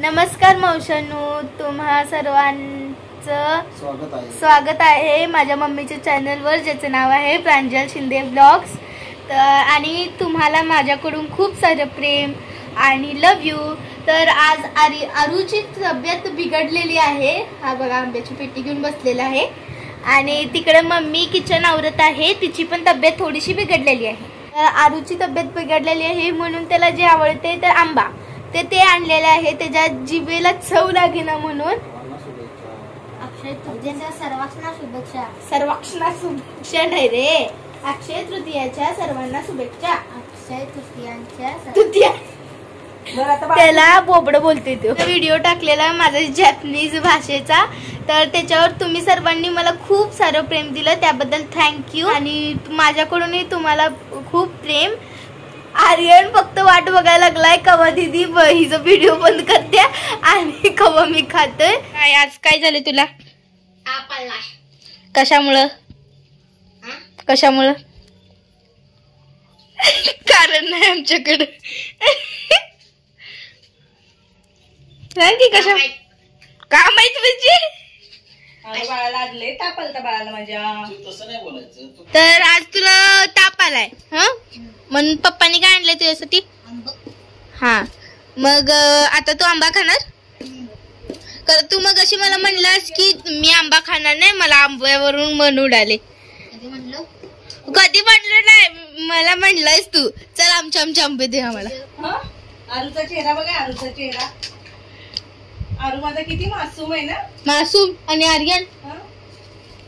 नमस्कार मावशांनो, तुम्हा सर्वांचं स्वागत आहे माझ्या मम्मीच्या चॅनलवर, ज्याचं नाव आहे pranjalshindevlogs. आणि तुम्हाला माझ्याकडून खूप सारं प्रेम आणि लव यू. तर आज आरूची तब्येत बिघडलेली आहे. हा बघा, आंब्याची पेटी घेऊन बसलेला आहे आणि तिकडे मम्मी किचन आवरत आहे. तिची पण तब्येत थोडीशी बिघडलेली आहे. तर आरूची तब्येत बिघडलेली आहे म्हणून त्याला जे आवडते तर आंबा ते आणलेले आहे. त्याच्या जिभेला चव लागेना म्हणून. अक्षय तृतीयाच्या सर्वांना शुभेच्छा. सर्वांना शुभेच्छा नाही रे, अक्षय तृतीयाच्या सर्वांना शुभेच्छा. अक्षय तृतीया त्याला बोबड बोलते. तो व्हिडिओ टाकलेला माझा जॅपनीज भाषेचा, तर त्याच्यावर तुम्ही सर्वांनी मला खूप सारं प्रेम दिलं, त्याबद्दल थँक्यू. आणि माझ्याकडूनही तुम्हाला खूप प्रेम. आर्यन फक्त वाट बघायला लागलाय कवा दीदी हिचा व्हिडिओ बंद करते आणि कवा मी खातोय. आज काय झालं तुला? कशामुळं कशामुळं? कारण नाही आमच्याकडे. सांग की कशा का माहित म्हणजे बाळाला लागले ताप आलता बाळाला माझ्या. तर आज तुला ताप आलाय म्हणून पप्पानी काय आणलंय तुझ्यासाठी? हा, मग आता तू आंबा खाणार? कारण तू मग अशी मला म्हणलास की मी आंबा खाणार नाही, मला आंब्यावरून मन उडाले. कधी म्हणलं नाही, मला म्हणलंयस तू. चल आमचे आंबे दे आम्हाला. आरूचा चेहरा बघा, आरूचा चेहरा. आरू माझा किती मासूम आहे ना. मासूम आणि आर्यन,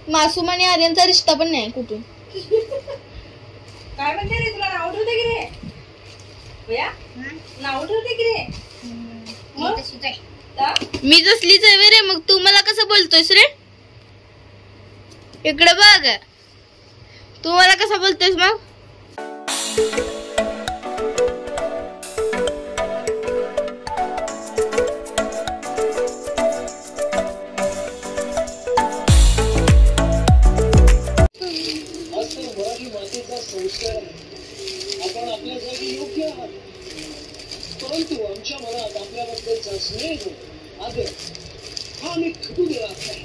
मासूम आणि आर्यनचा रिश्ता पण नाही कुठून. काय म्हणते रे, तुला नाव ठेवते की रे भैया? नाव ठेवते की रे? मी जसलीच आहे रे, मग तू मला कसं बोलतोयस रे? इकडे बघ, तू मला कसं बोलतोयस मग? आपण आपल्या जागी योग्य आहात, परंतु आमच्या मनात आपल्याबद्दलचा स्नेह आदर हा आम्ही खटू दिला आहे.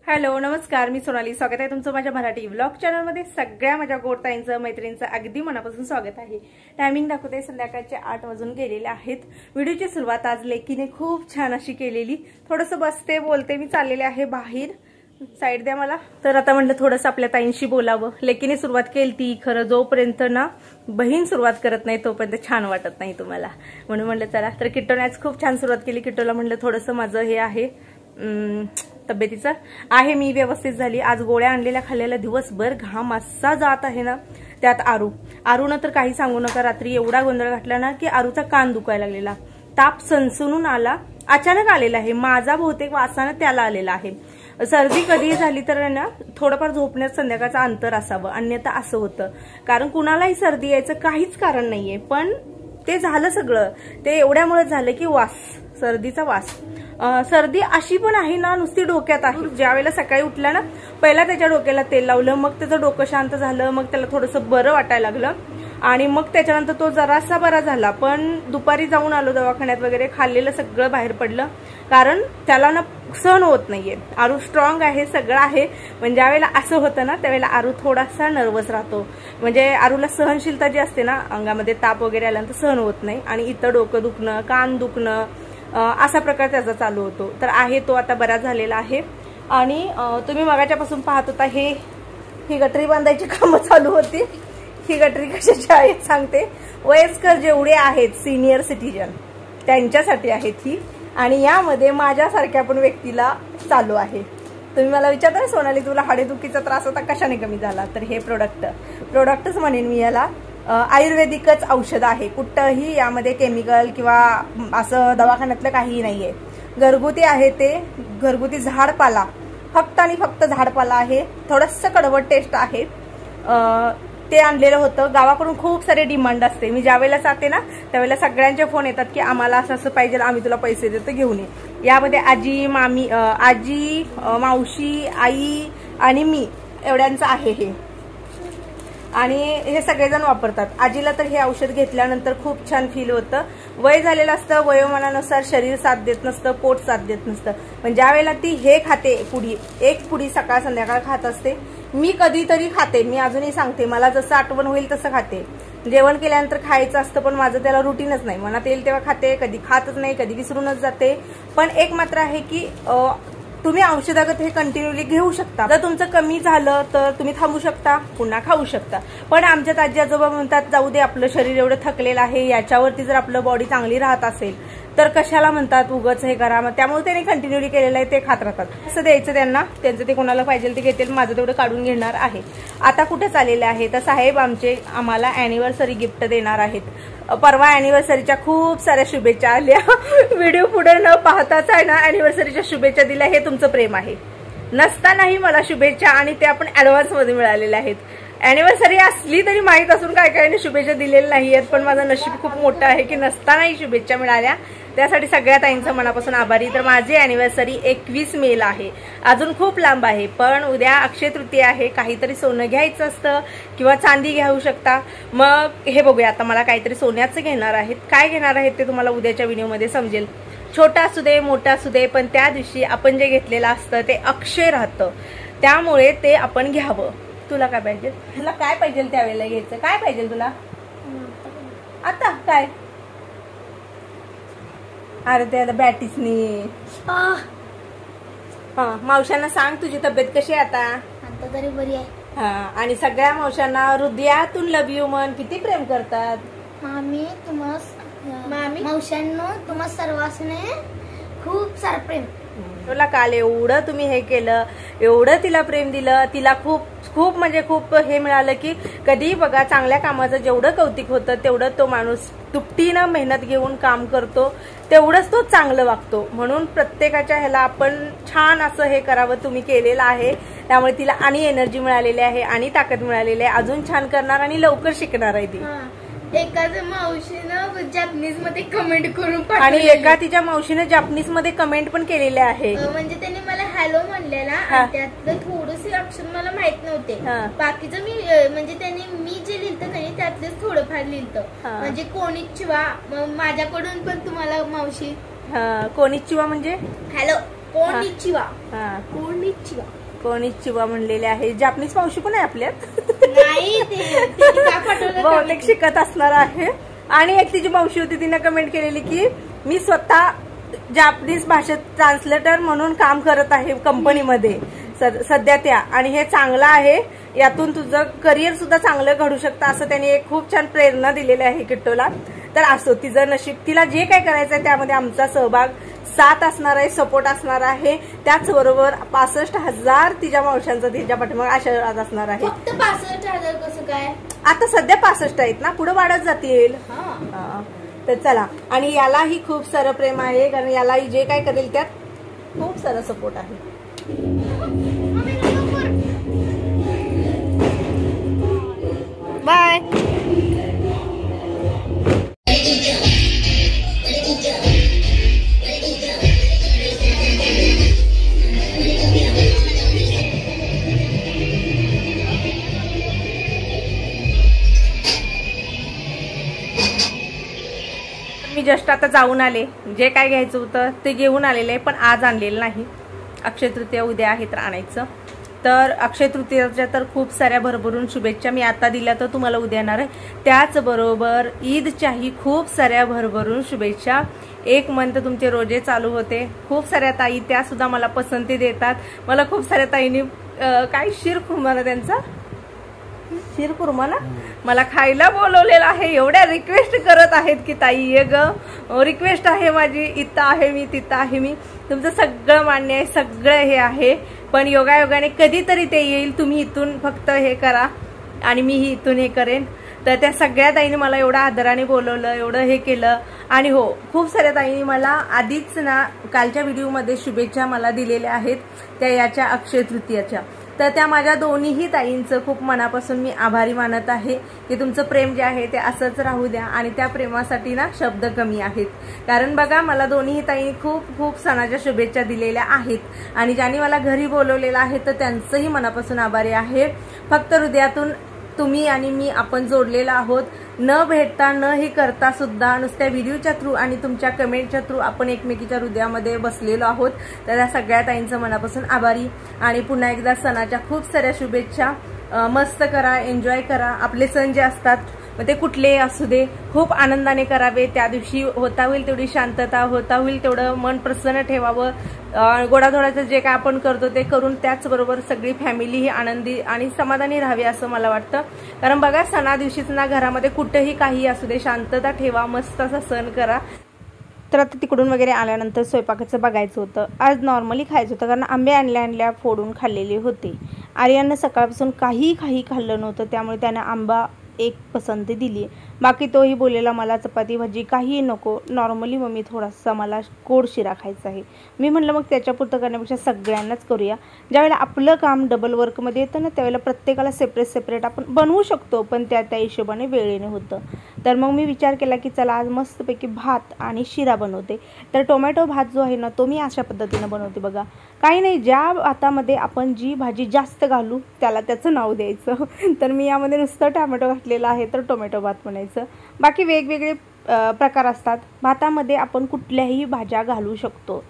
हॅलो, नमस्कार. मी सोनाली. स्वागत आहे तुमचं माझ्या मराठी व्लॉग चॅनलमध्ये. सगळ्या माझ्या गोडताईंचं, मैत्रिणींचं अगदी मनापासून स्वागत आहे. टायमिंग दाखवते संध्याकाळचे 8 वाजून गेलेले आहेत. व्हिडिओची सुरुवात आज लेकीने खूप छान अशी केलेली. थोडंसं बसते बोलते मी, चाललेले आहे बाहेर. साईड द्या मला. तर आता म्हटलं थोडंसं आपल्या ताईंशी बोलावं. लेकीने सुरुवात केली ती. खरं जोपर्यंत ना बहीण सुरुवात करत नाही तोपर्यंत छान वाटत नाही तुम्हाला, म्हणून म्हटलं चला. तर किट्टोने आज खूप छान सुरुवात केली. किट्टोला म्हटलं थोडंसं माझं हे आहे तब्येतीचं आहे, मी व्यवस्थित झाली. आज गोळ्या आणलेल्या खाल्लेल्या, दिवसभर घाम असा जात आहे ना. त्यात आरूनं तर काही सांगू नका. रात्री एवढा गोंधळ घातला ना की आरूचा कान दुखायला लागलेला. ताप सणसणून आला, अचानक आलेला आहे. माझा बहुतेक वासानं त्याला आलेला आहे. सर्दी कधी झाली तर ना थोडंफार झोपण्यात संध्याकाळचं अंतर असावं, अन्यथा असं होतं. कारण कुणालाही सर्दी यायचं काहीच कारण नाहीये, पण ते झालं सगळं. ते एवढ्यामुळे झालं की वास, सर्दीचा वास. सर्दी अशी पण आहे ना, नुसती डोक्यात आहे. ज्या वेळेला सकाळी उठला ना, पहिला त्याच्या डोक्याला तेल लावलं, मग त्याचं डोकं शांत झालं, मग त्याला थोडंसं बरं वाटायला लागलं आणि मग त्याच्यानंतर तो जरासा बरा झाला. पण दुपारी जाऊन आलो दवाखान्यात वगैरे, खाल्लेलं सगळं बाहेर पडलं, कारण त्याला ना सहन होत नाहीये. आरू स्ट्रॉंग आहे, सगळं आहे, पण ज्या वेळेला असं होतं ना त्यावेळेला आरू थोडासा नर्वस राहतो. म्हणजे आरूला सहनशीलता जी असते ना, अंगामध्ये ताप वगैरे आल्यानंतर सहन होत नाही आणि इथं डोकं दुखणं, कान दुखणं, असा प्रकार त्याचा चालू होतो. तर आहे तो आता बरा झालेला आहे. आणि तुम्ही मगाच्यापासून पाहत होता ही गटरी बांधायची कामं चालू होती. ही गटरी कशाची आहेत सांगते. वयस्कर जेवढे आहेत, सिनियर सिटीजन, त्यांच्यासाठी आहेत ही. आणि यामध्ये माझ्यासारख्या पण व्यक्तीला चालू आहे. तुम्ही मला विचारता ना, सोनाली तुला हाडेदुखीचा त्रास होता, कशाने कमी झाला? तर हे प्रोडक्टच म्हणेन मी याला. आयुर्वेदिकच औषध आहे. कुठंही यामध्ये केमिकल किंवा असं दवाखान्यातलं काहीही नाहीये. घरगुती आहे. ते घरगुती झाडपाला, फक्त आणि फक्त झाडपाला आहे. थोडंसं कडवट टेस्ट आहे. ते आणलेलं होतं. गावाकडून खूप सारे डिमांड असते. मी ज्यावेळेला जाते ना त्यावेळेला सगळ्यांचे फोन येतात की आम्हाला असं असं पाहिजे, आम्ही तुला पैसे देतो, घेऊन ये. यामध्ये आजी मावशी आई आणि मी एवढ्यांचं आहे हे. आणि हे सगळेजण वापरतात. आजीला तर हे औषध घेतल्यानंतर खूप छान फील होतं. वय झालेलं असतं, वयोमानानुसार शरीर साथ देत नसतं, पोट साथ देत नसतं. पण ज्या वेळेला ती हे खाते पुडी, एक पुडी सकाळ संध्याकाळ खात असते. मी कधीतरी खाते, मी अजूनही सांगते, मला जसं आठवण होईल तसं खाते. जेवण केल्यानंतर खायचं असतं पण माझं त्याला रुटीनच नाही. मनात येईल तेव्हा खाते, कधी खातच नाही, कधी विसरूनच जाते. पण एक मात्र आहे की तुम्ही औषधागत हे कंटिन्युअली घेऊ शकता. जर तुमचं कमी झालं तर तुम्ही थांबू शकता, पुन्हा खाऊ शकता. पण आमच्यात आजी आजोबा म्हणतात जाऊ दे, आपलं शरीर एवढं थकलेलं आहे, याच्यावरती जर आपलं बॉडी चांगली राहत असेल तर कशाला म्हणतात उगाच हे करा. मग त्यामुळे त्यांनी कंटिन्युअली केलेलं आहे, ते खात राहतात. असं द्यायचं त्यांना, त्यांचं ते कोणाला पाहिजे ते घेतील, माझं तेवढं काढून घेणार आहे. आता कुठे चाललेले आहे तर साहेब आमचे आम्हाला अॅनिव्हर्सरी गिफ्ट देणार आहेत. परवा अॅनिव्हर्सरीच्या खूप साऱ्या शुभेच्छा आल्या. व्हिडिओ पुढे न पाहताच आहे ना अॅनिव्हर्सरीच्या शुभेच्छा दिल्या. हे तुमचं प्रेम आहे. नसतानाही मला शुभेच्छा आणि ते आपण ऍडव्हान्स मध्ये मिळालेल्या आहेत. अॅनिव्हर्सरी असली तरी माहीत असून काय काय शुभेच्छा दिलेल्या नाही आहेत. पण माझं नशीब खूप मोठं आहे की नसतानाही शुभेच्छा मिळाल्या. त्यासाठी सगळ्या ताईंचं मनापासून आभारी. तर माझी अॅनिव्हर्सरी 21 मेला आहे, अजून खूप लांब आहे. पण उद्या अक्षय तृतीया आहे, काहीतरी सोनं घ्यायचं असतं किंवा चांदी घेऊ शकता. मग हे बघूया, आता मला काहीतरी सोन्याचं घेणार आहेत. काय घेणार आहेत ते तुम्हाला उद्याच्या व्हिडिओमध्ये समजेल. छोटा असू दे मोठा असू दे, पण त्या दिवशी आपण जे घेतलेलं असतं ते अक्षय राहतं, त्यामुळे ते आपण घ्यावं. तुला काय पाहिजे? तुला काय पाहिजे त्यावेळेला घ्यायचं? काय पाहिजे तुला आता? काय? अरे त्याला बॅटीसनी. मावशांना सांग तुझी तब्येत कशी आहे आता? आता तरी बरी आहे. हा, आणि सगळ्या मावशांना हृदयातून लव यू म्हण. किती प्रेम करतात मामी मावशांनो, तुम्हा सर्वांनी खूप सारं प्रेम. तुला काल एवढं तुम्ही हे केलं, एवढं तिला प्रेम दिलं, तिला खूप खूप म्हणजे खूप हे मिळालं की कधी बघा चांगल्या कामाचं जेवढं कौतिक होतं तेवढं तो माणूस दुपटीनं मेहनत घेऊन काम करतो, तेवढंच तो चांगलं वागतो. म्हणून प्रत्येकाच्या ह्याला आपण छान असं हे करावं. तुम्ही केलेलं आहे, त्यामुळे तिला आणि एनर्जी मिळालेली आहे आणि ताकद मिळालेली आहे. अजून छान करणार आणि लवकर शिकणार आहे ती. एखाद्या मावशीनं जॅपनीज मध्ये कमेंट करून आणि एका तिच्या मावशीनं जॅपनीज मध्ये कमेंट पण केलेले आहे. म्हणजे त्यांनी मला हॅलो म्हणलेला, त्यातलं थोडंसं अक्षर मला माहित नव्हते. बाकीचं मी म्हणजे त्यांनी मी जे लिहिलं नाही त्यातलंच थोडंफार लिहिलं. म्हणजे कोणीचिवा. माझ्याकडून पण तुम्हाला मावशी कोणीचिवा म्हणजे हॅलो, कोणीचिवा. कोणीचिवा कोणीचिवा म्हणलेले आहे. जापनीज मावशी पण आहे आपल्यात. नाही, बहुतेक शिकत असणार आहे. आणि एक तिची मावशी होती, तिने कमेंट केलेली की मी स्वतः जापनीज भाषेत ट्रान्सलेटर म्हणून काम करत आहे कंपनीमध्ये सध्या त्या, आणि हे चांगलं आहे, यातून तुझं करिअर सुद्धा चांगलं घडू शकतं, असं त्यांनी एक खूप छान प्रेरणा दिलेली आहे किट्टोला. तर असो, तिचं नशीब, तिला जे काय करायचं आहे त्यामध्ये आमचा सहभाग साथ असणार आहे, सपोर्ट असणार आहे. त्याचबरोबर 65,000 तिच्या मावशांचा तिच्या पाठीमागे आशीर्वाद असणार आहे. फक्त 65,000 कसं काय? आता सध्या 65 आहेत ना, पुढे वाढत जातील. तर चला, आणि यालाही खूप सारं प्रेम आहे, कारण यालाही जे काय करेल त्यात खूप सारं सपोर्ट आहे. बाय. मी जस्ट आता जाऊन आले, जे काय घ्यायचं होतं ते घेऊन आलेले आहे, पण आज आणलेलं नाही. अक्षय तृतीया उद्या आहे तर आणायचं. तर अक्षय तृतीयाच्या तर खूप साऱ्या भरभरून शुभेच्छा मी आता दिल्या, तर तुम्हाला उद्या येणार आहे. त्याचबरोबर ईदच्याही खूप साऱ्या भरभरून शुभेच्छा. एक मंथ तुमचे रोजे चालू होते. खूप साऱ्या ताई त्या सुद्धा मला पसंती देतात. मला खूप साऱ्या ताईंनी काय शिरखुर्मा ना, त्यांचा शिरखुर्मा ना, मला खायला बोलवलेलं आहे. एवढ्या रिक्वेस्ट करत आहेत की ताई ये ग, रिक्वेस्ट आहे माझी, इथं आहे मी, तिथं आहे मी. तुमचं सगळं मान्य आहे, सगळं हे आहे, पण योगायोगाने कधीतरी ते येईल. तुम्ही इथून फक्त हे करा आणि मीही इथून हे करेन. तर त्या सगळ्या ताईंनी मला एवढं आदराने बोलवलं, एवढं हे केलं. आणि हो, खूप साऱ्या ताईंनी मला आधीच ना कालच्या व्हिडिओमध्ये शुभेच्छा मला दिलेल्या आहेत त्या याच्या अक्षय तृतीयाच्या. तर त्या माझ्या दोन्हीही ताईंचं खूप मनापासून मी आभारी मानत आहे की तुमचं प्रेम जे आहे ते असंच राहू द्या. आणि त्या प्रेमासाठी ना शब्द कमी आहेत. कारण बघा, मला दोन्ही ताईंनी खूप खूप सणाच्या शुभेच्छा दिलेल्या आहेत आणि ज्यांनी मला घरी बोलवलेलं आहे तर त्यांचंही मनापासून आभारी आहे. फक्त हृदयातून तुम्ही आणि मी आपण जोडलेला आहोत. न भेटता न हे करता सुद्धा नुसत्या व्हिडिओच्या थ्रू आणि तुमच्या कमेंटच्या थ्रू आपण एकमेकीच्या हृदयामध्ये बसलेलो आहोत. तर त्या सगळ्या ताईंचं मनापासून आभारी. आणि पुन्हा एकदा सणाच्या खूप साऱ्या शुभेच्छा. मस्त करा, एन्जॉय करा. आपले सण जे असतात मग ते कुठलेही असू दे खूप आनंदाने करावे. त्या दिवशी होता होईल तेवढी शांतता, होता होईल तेवढं मन प्रसन्न ठेवावं. गोडाधोडाचं जे काय आपण करतो ते करून त्याचबरोबर सगळी फॅमिली ही आनंदी आणि समाधानी राहावी असं मला वाटतं. कारण बघा, सणा दिवशीच ना घरामध्ये कुठेही काही असू दे शांतता ठेवा, मस्त असा सण करा. तर आता तिकडून वगैरे आल्यानंतर स्वयंपाकाचं बघायचं होतं. आज नॉर्मली खायचं होतं कारण आंबे आणल्या फोडून खाल्लेले होते. आर्यानं सकाळपासून काही खाल्लं नव्हतं, त्यामुळे त्यानं आंबा एक पसंती दिली. बाकी तोही बोललेला मला चपाती भाजी काही नको, नॉर्मली मम्मी थोडासा मला गोड शिरा खायचा आहे. मी म्हटलं मग त्याच्यापुरतं करण्यापेक्षा सगळ्यांनाच करूया. ज्यावेळेला आपलं काम डबल वर्कमध्ये येतं ना त्यावेळेला प्रत्येकाला सेपरेट आपण बनवू शकतो, पण त्या हिशोबाने वेळेने होतं. तर मग मी विचार केला की चला आज मस्तपैकी भात आणि शिरा बनवते. तर टोमॅटो भात जो आहे ना तो मी अशा पद्धतीनं बनवते. बघा, काही नाही, ज्या भातामध्ये आपण जी भाजी जास्त घालू त्याला त्याचं नाव द्यायचं. तर मी यामध्ये नुसतं टोमॅटो घातलेला आहे तर टोमॅटो भात बनायचं. बाकी वेगवेगळे प्रकार असतात. भातामध्ये आपण कुठल्याही भाज्या घालू शकतो.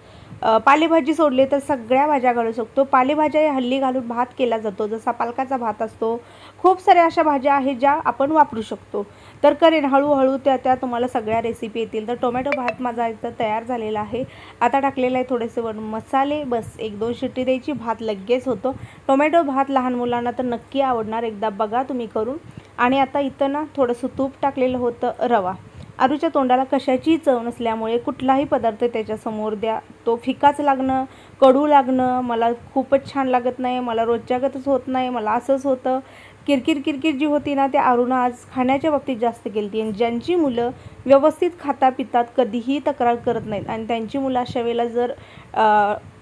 पालेभाजी सोडले तर सगळ्या भाज्या घालू शकतो. पालेभाज्या हल्ली घालून भात केला जातो, जसा पालकाचा भात असतो. खूप साऱ्या अशा भाज्या आहेत ज्या आपण वापरू शकतो. तर करेन हळूहळू त्या तुम्हाला सगळ्या रेसिपी येतील. तर टोमॅटो भात माझा इथं तयार झालेला आहे. आता टाकलेला आहे थोडेसे वर मसाले, बस 1-2 शिट्टी द्यायची, भात लगेच होतो. टोमॅटो भात लहान मुलांना तर नक्की आवडणार, एकदा बघा तुम्ही करून. आणि आता इथं ना थोडंसं तूप टाकलेलं होतं, रवा. आरूच्या तोंडाला कशाचीही चव नसल्यामुळे कुठलाही पदार्थ त्याच्यासमोर द्या तो फिकाच लागणं, कडू लागणं मला खूपच छान लागत नाही. मला रोजच्यागतच होत नाही, मला असंच होतं. किरकिर जी होती ना ते आरूनं आज खाण्याच्या बाबतीत जास्त केली. आणि ज्यांची मुलं व्यवस्थित खाता पितात कधीही तक्रार करत नाहीत आणि त्यांची मुलं अशा वेळेला जर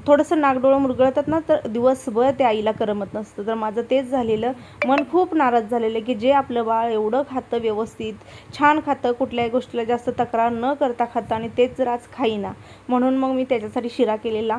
थोडंसं नागडोळं मुरगळतात ना तर दिवसभर त्या आईला करमत नसतं. तर माझं तेच झालेलं. मन खूप नाराज झालेलं की जे आपलं बाळ एवढं खातं, व्यवस्थित छान खातं, कुठल्याही गोष्टीला जास्त तक्रार न करता खातं आणि तेच जर आज खाईना, म्हणून मग मी त्याच्यासाठी शिरा केलेला.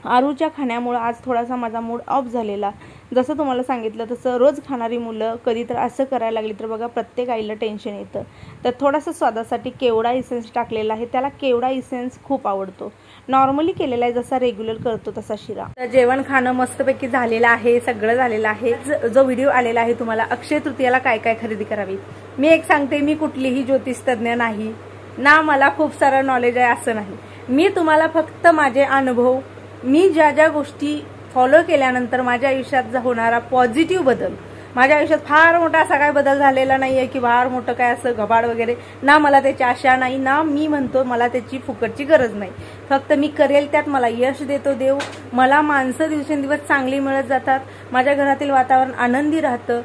आरूच्या खाण्यामुळं आज थोडासा माझा मूड ऑफ झालेला. जसं तुम्हाला सांगितलं तसं रोज खाणारी मुलं कधी तर असं करायला लागली तर बघा प्रत्येक आईला टेन्शन येतं. तर थोडासा स्वादासाठी केवडा इसेन्स टाकलेला आहे. त्याला केवडा इसेन्स खूप आवडतो. नॉर्मली केलेला आहे, जसा रेग्युलर करतो तसा शिरा. तर जेवण खाणं मस्तपैकी झालेलं आहे, सगळं झालेलं आहे. जो व्हिडिओ आलेला आहे तुम्हाला अक्षय तृतीयाला काय काय खरेदी करावी, मी एक सांगते, मी कुठलीही ज्योतिषतज्ञ नाही ना, मला खूप सारं नॉलेज आहे असं नाही. मी तुम्हाला फक्त माझे अनुभव, मी ज्या गोष्टी फॉलो केल्यानंतर माझ्या आयुष्यात होणारा पॉझिटिव्ह बदल, माझ्या आयुष्यात फार मोठा असा काय बदल झालेला नाहीये की फार मोठं काय असं घबाड वगैरे ना, मला त्याची आशा नाही ना, मी म्हणतो मला त्याची फुकटची गरज नाही. फक्त मी करेल त्यात मला यश देतो देव. मला माणसं दिवसेंदिवस चांगली मिळत जातात, माझ्या घरातील वातावरण आनंदी राहतं,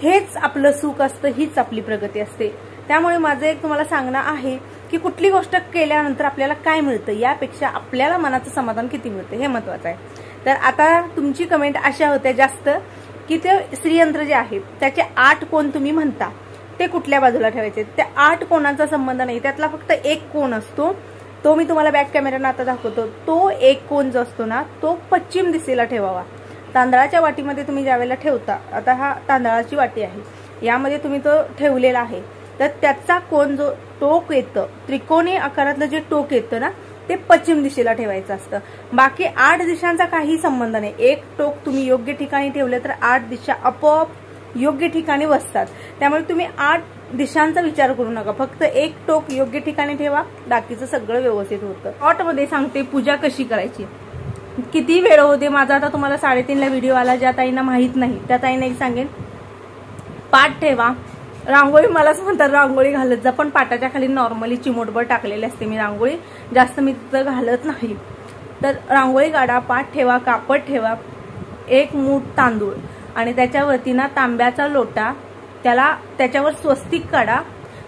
हेच आपलं सुख असतं, हीच आपली प्रगती असते. त्यामुळे माझं एक तुम्हाला सांगणं आहे की कुठली गोष्ट केल्यानंतर आपल्याला काय मिळतं यापेक्षा आपल्याला मनाचं समाधान किती मिळतं हे महत्वाचं आहे. तर आता तुमची कमेंट अशा होत्या जास्त की ते श्रीयंत्र जे आहे त्याचे 8 कोण तुम्ही म्हणता ते कुठल्या बाजूला ठेवायचे. त्या 8 कोणाचा संबंध नाही, त्यातला फक्त एक कोण असतो, तो मी तुम्हाला बॅक कॅमेरानं आता दाखवतो. तो एक कोण जो असतो ना तो पश्चिम दिशेला ठेवावा. तांदळाच्या वाटीमध्ये तुम्ही ज्यावेळेला ठेवता, आता हा तांदळाची वाटी आहे, यामध्ये तुम्ही तो ठेवलेला आहे, तर त्याचा कोण जो टोक येतं, त्रिकोणी आकारातलं जे टोक येतं ना ते पश्चिम दिशेला ठेवायचं असतं. बाकी 8 दिशांचा काही संबंध नाही. एक टोक तुम्ही योग्य ठिकाणी ठेवले तर 8 दिशा आपोआप योग्य ठिकाणी बसतात. त्यामुळे तुम्ही 8 दिशांचा विचार करू नका, फक्त एक टोक योग्य ठिकाणी ठेवा, बाकीचं सगळं व्यवस्थित होतं. शॉर्टमध्ये सांगते पूजा कशी करायची. किती वेळ होते माझा, आता तुम्हाला 3:30ला व्हिडिओ आला, ज्या ताईंना माहित नाही त्या ताईंना एक सांगेन, पाठ ठेवा. रांगोळी मलाच म्हणतात रांगोळी घालत जा, पण पाटाच्या खाली नॉर्मली चिमोटभर टाकलेली असते मी रांगोळी, जास्त मी तिथं घालत नाही. तर रांगोळी काढा, पाठ ठेवा, कापड ठेवा, 1 मूठ तांदूळ आणि त्याच्यावरती ना तांब्याचा लोटा, त्याच्यावर स्वस्तिक काढा.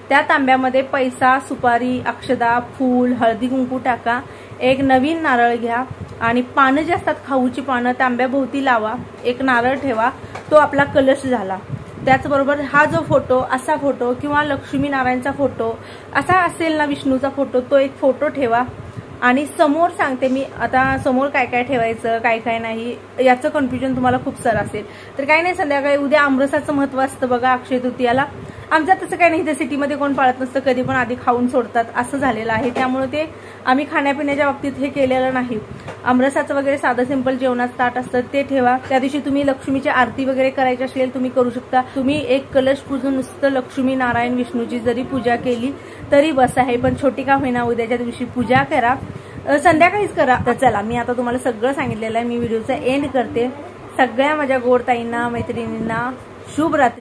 त्या तांब्यामध्ये पैसा, सुपारी, अक्षदा, फूल, हळदी कुंकू टाका. एक नवीन नारळ घ्या, आणि पानं जे असतात खाऊची पानं तांब्याभोवती लावा, एक नारळ ठेवा, तो आपला कलश झाला। त्याचबरोबर हा जो फोटो, असा फोटो किंवा लक्ष्मी नारायणचा फोटो असा असेल ना, विष्णूचा फोटो, तो एक फोटो ठेवा। आणि समोर सांगते मी आता, समोर काय काय ठेवायचं काय काय नाही याचं कन्फ्युजन तुम्हाला खूप सारं असेल, तर काही नाही, संध्याकाळी उद्या आमरसाचं महत्त्व असतं बघा अक्षय तृतीयाला। आमच्यात तसं काही नाही, ते सिटीमध्ये कोण पाळत नसतं, कधी पण आधी खाऊन सोडतात असं झालेलं आहे, त्यामुळे ते आम्ही खाण्यापिण्याच्या बाबतीत हे केलेलं नाही। आमरसाचं वगैरे साधं सिंपल जेवणाचं ताट असतं ते ठेवा। त्या दिवशी तुम्ही लक्ष्मीची आरती वगैरे करायची असेल तुम्ही करू शकता। तुम्ही एक कलश पूजून नुसतं लक्ष्मी नारायण विष्णूची जरी पूजा केली तरी बस आहे, पण छोटी का होईना उद्याच्या दिवशी पूजा करा, संध्याकाळीच करा। तर चला, मी आता तुम्हाला सगळं सांगितलेलं आहे, मी व्हिडिओचा एंड करते। सगळ्या माझ्या गोड ताईंना मैत्रिणींना शुभ रात्री।